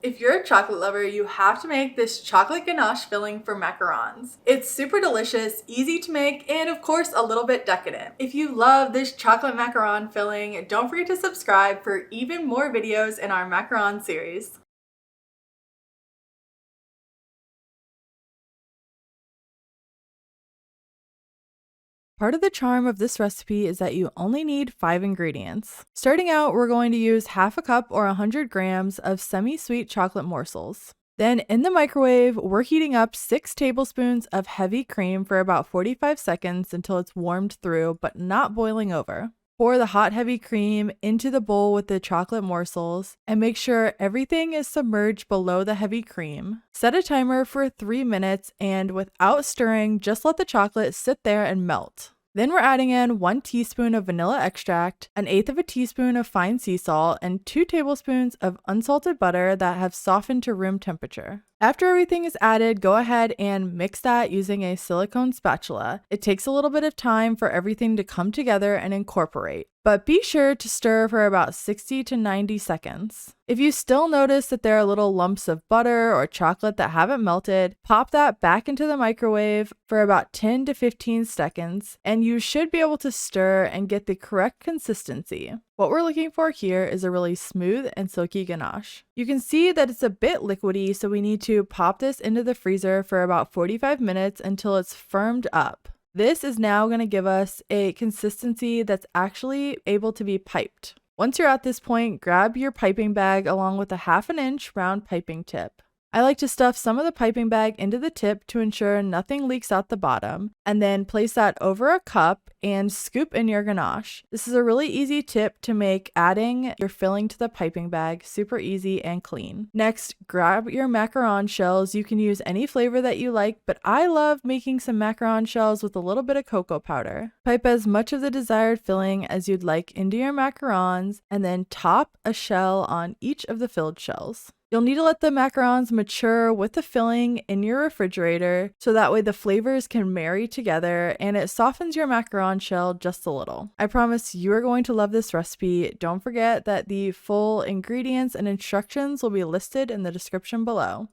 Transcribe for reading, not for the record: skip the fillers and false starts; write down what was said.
If you're a chocolate lover, you have to make this chocolate ganache filling for macarons. It's super delicious, easy to make, and of course a little bit decadent. If you love this chocolate macaron filling, don't forget to subscribe for even more videos in our macaron series. Part of the charm of this recipe is that you only need 5 ingredients. Starting out, we're going to use half a cup or 100 grams of semi-sweet chocolate morsels. Then in the microwave, we're heating up 6 tablespoons of heavy cream for about 45 seconds until it's warmed through but not boiling over. Pour the hot heavy cream into the bowl with the chocolate morsels and make sure everything is submerged below the heavy cream. Set a timer for 3 minutes and without stirring, just let the chocolate sit there and melt. Then we're adding in 1 teaspoon of vanilla extract, 1/8 of a teaspoon of fine sea salt, and 2 tablespoons of unsalted butter that have softened to room temperature. After everything is added, go ahead and mix that using a silicone spatula. It takes a little bit of time for everything to come together and incorporate, but be sure to stir for about 60 to 90 seconds. If you still notice that there are little lumps of butter or chocolate that haven't melted, pop that back into the microwave for about 10 to 15 seconds, and you should be able to stir and get the correct consistency. What we're looking for here is a really smooth and silky ganache. You can see that it's a bit liquidy, so we need to pop this into the freezer for about 45 minutes until it's firmed up. This is now going to give us a consistency that's actually able to be piped. Once you're at this point, grab your piping bag along with a 1/2 inch round piping tip. I like to stuff some of the piping bag into the tip to ensure nothing leaks out the bottom, and then place that over a cup and scoop in your ganache. This is a really easy tip to make adding your filling to the piping bag super easy and clean. Next, grab your macaron shells. You can use any flavor that you like, but I love making some macaron shells with a little bit of cocoa powder. Pipe as much of the desired filling as you'd like into your macarons, and then top a shell on each of the filled shells. You'll need to let the macarons mature with the filling in your refrigerator so that way the flavors can marry together and it softens your macaron shell just a little. I promise you are going to love this recipe. Don't forget that the full ingredients and instructions will be listed in the description below.